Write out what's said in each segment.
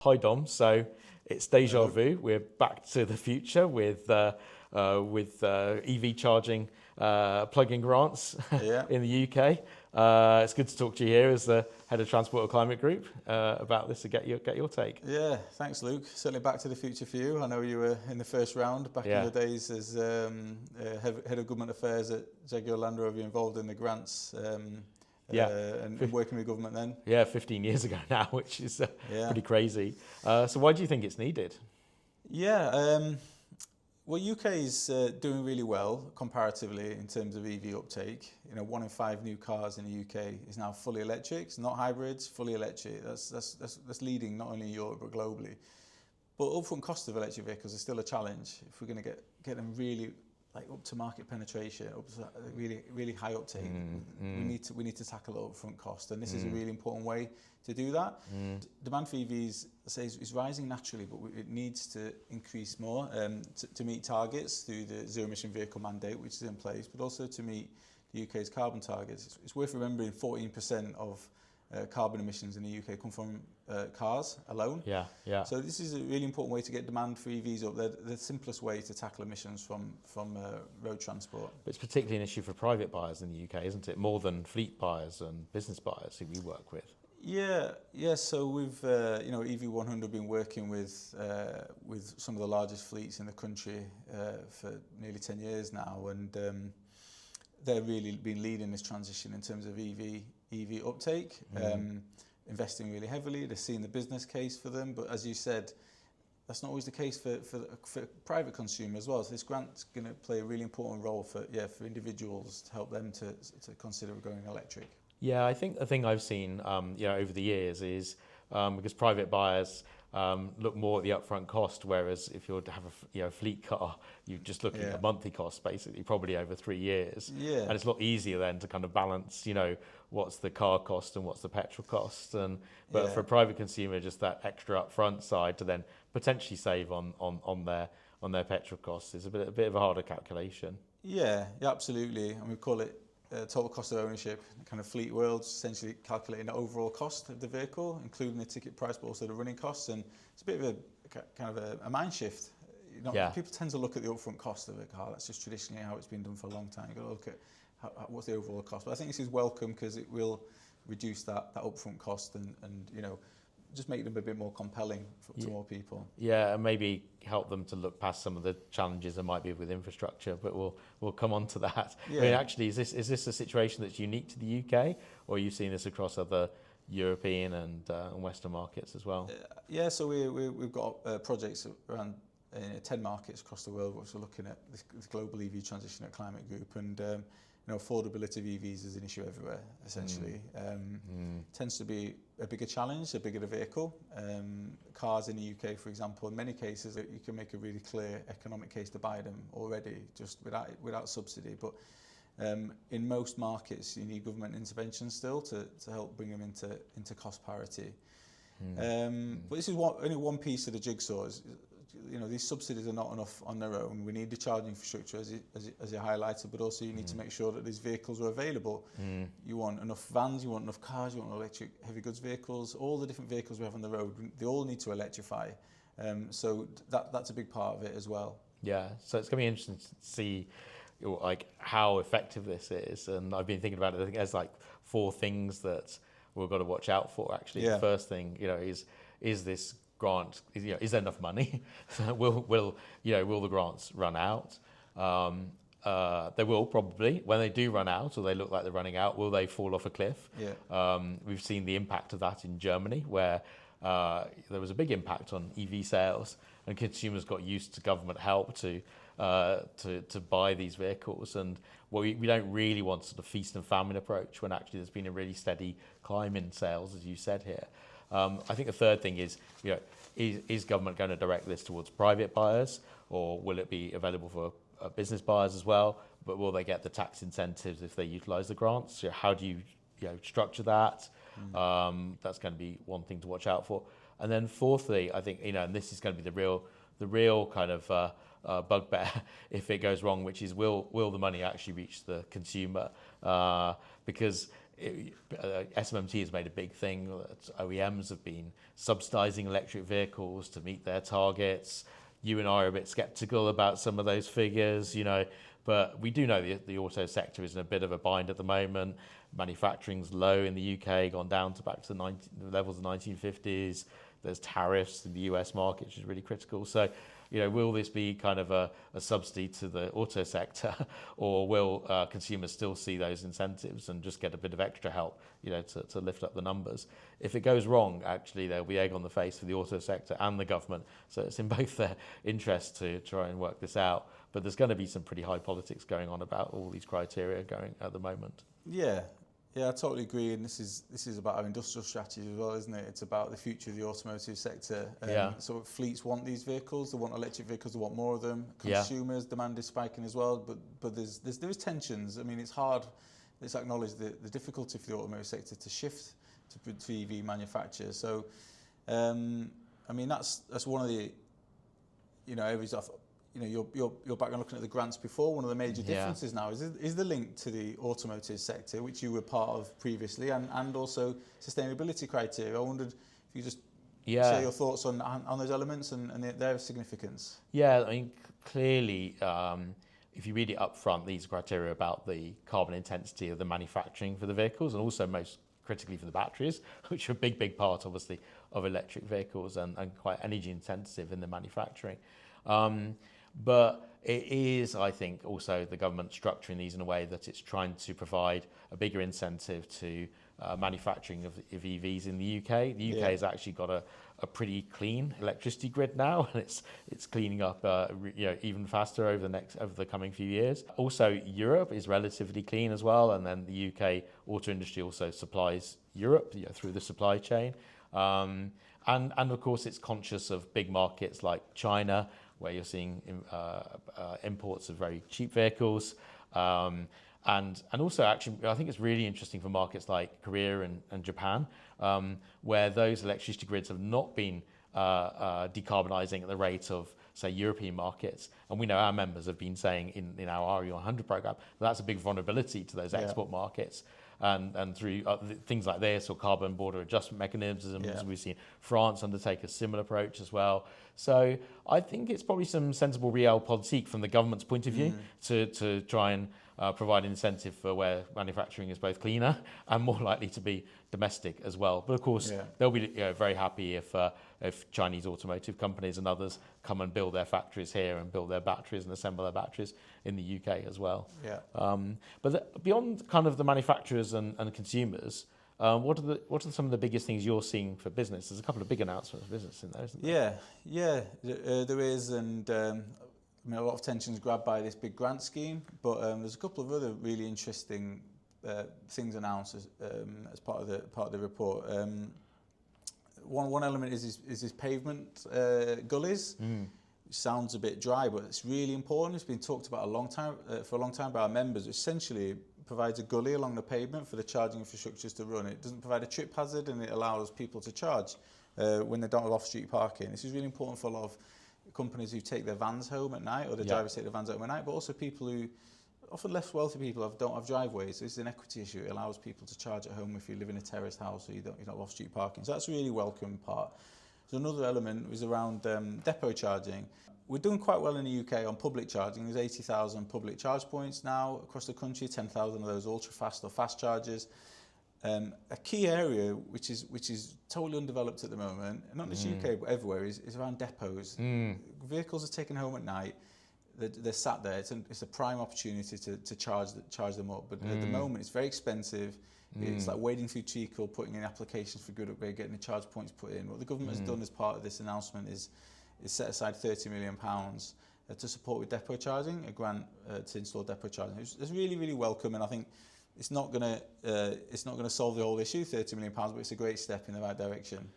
Hi Dom, so it's deja vu. We're back to the future with EV charging plug-in grants Yeah, in the UK. It's good to talk to you here as the head of Transport and Climate Group about this to get your take. yeah. Thanks, Luke. Certainly back to the future for you. I know you were in the first round back in Yeah, the days as head of government affairs at Jaguar Land Rover, involved in the grants yeah, and working with government then. yeah. 15 years ago now, which is Yeah, pretty crazy. So why do you think it's needed? yeah. Well, UK is doing really well comparatively in terms of EV uptake. You know, 1 in 5 new cars in the UK is now fully electric. It's not hybrids, fully electric. That's leading not only in Europe but globally. But upfront cost of electric vehicles is still a challenge. If we're going to get them really like up to market penetration, up to really high uptake, we need to tackle the upfront cost, and this is a really important way to do that. Demand for EVs, is rising naturally, but it needs to increase more to meet targets through the zero emission vehicle mandate, which is in place, but also to meet the UK's carbon targets. It's worth remembering 14% of carbon emissions in the UK come from cars alone. Yeah, yeah. So this is a really important way to get demand for EVs up. They're the simplest way to tackle emissions from road transport. But it's particularly an issue for private buyers in the UK, isn't it? More than fleet buyers and business buyers who we work with. Yeah. So we've EV100 been working with some of the largest fleets in the country for nearly 10 years now, and they've really been leading this transition in terms of EV uptake, investing really heavily. They're seeing the business case for them, but as you said, that's not always the case for private consumers as well. So this grant's going to play a really important role for individuals to help them to consider going electric. Yeah, I think the thing I've seen over the years is because private buyers look more at the upfront cost, whereas if you're to have a fleet car, you're just looking at the monthly cost basically, probably over 3 years. Yeah. And it's a lot easier then to kind of balance, what's the car cost and what's the petrol cost. But for a private consumer, just that extra upfront side to then potentially save on their petrol costs is a bit of a harder calculation. Yeah, absolutely. And we call it total cost of ownership. Kind of fleet world, essentially calculating the overall cost of the vehicle, including the ticket price, but also the running costs. And it's a bit of a mind shift. People tend to look at the upfront cost of a car. That's just traditionally how it's been done for a long time. You've got to look at what's the overall cost. But I think this is welcome because it will reduce that upfront cost and just make them a bit more compelling to more people. Yeah, and maybe help them to look past some of the challenges there might be with infrastructure, but we'll come on to that. Yeah. I mean, actually, is this a situation that's unique to the UK, or are you seeing this across other European and Western markets as well? Yeah, so we've got projects around 10 markets across the world, which are looking at this global EV transition at Climate Group, and affordability of EVs is an issue everywhere, essentially. Tends to be a bigger challenge, the bigger the vehicle. Cars in the UK, for example, in many cases, you can make a really clear economic case to buy them already, just without subsidy. But in most markets, you need government intervention still to help bring them into cost parity. But this is only one piece of the jigsaw. These subsidies are not enough on their own. We need the charging infrastructure, as you highlighted, but also you need to make sure that these vehicles are available. You want enough vans, you want enough cars, you want electric heavy goods vehicles. All the different vehicles we have on the road, they all need to electrify. So that's a big part of it as well. Yeah, so it's going to be interesting to see how effective this is. And I've been thinking about it. I think there's 4 things that we've got to watch out for, actually. Yeah. The first thing, is this grant, is there enough money? will the grants run out? They will probably. When they do run out, or they look like they're running out, will they fall off a cliff? Yeah. We've seen the impact of that in Germany, where there was a big impact on EV sales, and consumers got used to government help to buy these vehicles. And we don't really want sort of feast and famine approach when actually there's been a really steady climb in sales, as you said here. I think the third thing is, is government going to direct this towards private buyers, or will it be available for business buyers as well? But will they get the tax incentives if they utilise the grants? How do you structure that? That's going to be one thing to watch out for. And then fourthly, I think and this is going to be the real kind of bugbear if it goes wrong, which is will the money actually reach the consumer? Because SMMT has made a big thing that OEMs have been subsidizing electric vehicles to meet their targets. You and I are a bit skeptical about some of those figures, but we do know the auto sector is in a bit of a bind at the moment. Manufacturing's low in the UK, gone down to back to the levels of the 1950s. There's tariffs in the US market, which is really critical. So, will this be kind of a subsidy to the auto sector, or will consumers still see those incentives and just get a bit of extra help, to lift up the numbers? If it goes wrong, actually, there'll be egg on the face for the auto sector and the government. So it's in both their interest to try and work this out. But there's going to be some pretty high politics going on about all these criteria going at the moment. Yeah, I totally agree. And this is about our industrial strategy as well, isn't it? It's about the future of the automotive sector. So fleets want these vehicles. They want electric vehicles. They want more of them. Consumers demand is spiking as well. But there is tensions. I mean, it's hard. Let's acknowledge the difficulty for the automotive sector to shift to EV manufacture. So, I mean, that's one of the areas of. You're back on looking at the grants before. One of the major differences now is the link to the automotive sector, which you were part of previously, and also sustainability criteria. I wondered if you just share your thoughts on those elements and their significance. Yeah, I mean, clearly, if you read it up front, these criteria about the carbon intensity of the manufacturing for the vehicles, and also most critically for the batteries, which are a big part, obviously, of electric vehicles and quite energy intensive in the manufacturing. But it is, I think, also the government structuring these in a way that it's trying to provide a bigger incentive to manufacturing of EVs in the UK. The UK has actually got a pretty clean electricity grid now, and it's cleaning up even faster over the coming few years. Also, Europe is relatively clean as well, and then the UK auto industry also supplies Europe through the supply chain. And of course, it's conscious of big markets like China, where you're seeing imports of very cheap vehicles. And also, actually, I think it's really interesting for markets like Korea and Japan, where those electricity grids have not been decarbonising at the rate of, say, European markets. And we know our members have been saying in our RE100 programme that's a big vulnerability to those export markets. And through things like this or carbon border adjustment mechanisms, we've seen France undertake a similar approach as well. So I think it's probably some sensible realpolitik from the government's point of view to try and provide an incentive for where manufacturing is both cleaner and more likely to be domestic as well. But of course, they'll be very happy if Chinese automotive companies and others come and build their factories here and build their batteries and assemble their batteries in the UK as well. But beyond kind of the manufacturers and consumers, what are some of the biggest things you're seeing for business? There's a couple of big announcements for business in there, isn't there? There is, and I mean, a lot of attention's grabbed by this big grant scheme, but there's a couple of other really interesting things announced as part of the report. One element is this pavement gullies. Which sounds a bit dry, but it's really important. It's been talked about for a long time by our members. Essentially, it provides a gully along the pavement for the charging infrastructures to run. It doesn't provide a trip hazard, and it allows people to charge when they don't have off-street parking. This is really important for a lot of companies who take their vans home at night, or the drivers take their vans home at night, but also people who, often less wealthy people, don't have driveways. So this is an equity issue. It allows people to charge at home if you live in a terraced house or you don't have off-street parking. So that's a really welcome part. So another element was around depot charging. We're doing quite well in the UK on public charging. There's 80,000 public charge points now across the country, 10,000 of those ultra-fast or fast chargers. A key area which is totally undeveloped at the moment, not just UK but everywhere, is around depots. Vehicles are taken home at night. They're sat there. It's a prime opportunity to charge them up. But at the moment, it's very expensive. It's like wading through treacle, putting in applications for good upgrade, getting the charge points put in. What the government has done as part of this announcement is set aside £30 million to support with depot charging, a grant to install depot charging. It's really, really welcome, and I think it's not going to solve the whole issue, £30 million, but it's a great step in the right direction.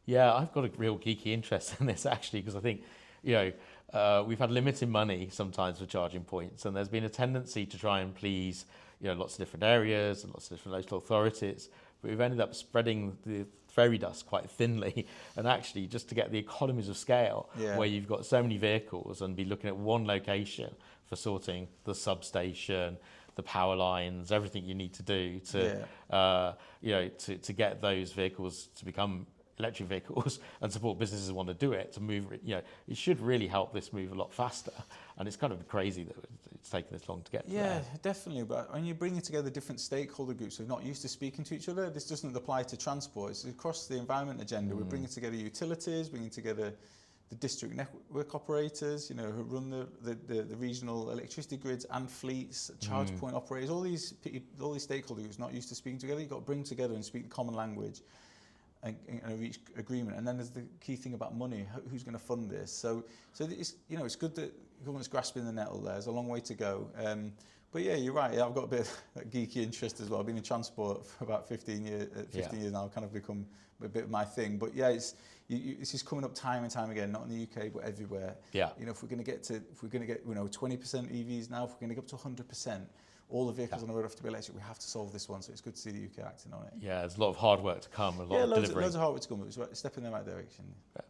Yeah, I've got a real geeky interest in this actually, because I think we've had limited money sometimes for charging points, and there's been a tendency to try and please lots of different areas and lots of different local authorities, but we've ended up spreading the fairy dust quite thinly, and actually just to get the economies of scale where you've got so many vehicles and be looking at one location for sorting the substation, the power lines, everything you need to do to, to get those vehicles to become electric vehicles and support businesses who want to do it, to move, it should really help this move a lot faster. And it's kind of crazy that it's taken this long to get to there. Definitely. But when you're bringing together different stakeholder groups who are not used to speaking to each other, this doesn't apply to transport. It's across the environment agenda. We're bringing together utilities, bringing together the district network operators, who run the regional electricity grids and fleets, charge point operators, all these stakeholder groups not used to speaking together. You've got to bring together and speak the common language and reach agreement. And then there's the key thing about money. Who's going to fund this? So it's, it's good that the government's grasping the nettle there. There's a long way to go. But yeah, you're right. I've got a bit of that geeky interest as well. I've been in transport for about 15 years. 15 years now, kind of become a bit of my thing. But yeah, it's just coming up time and time again. Not in the UK, but everywhere. Yeah. If we're going to get 20% EVs now, if we're going to get up to 100%. All the vehicles on the road have to be electric. We have to solve this one, so it's good to see the UK acting on it. Yeah, there's a lot of hard work to come, a lot of delivery. Loads of hard work to come, but it's a step in the right direction. Yeah.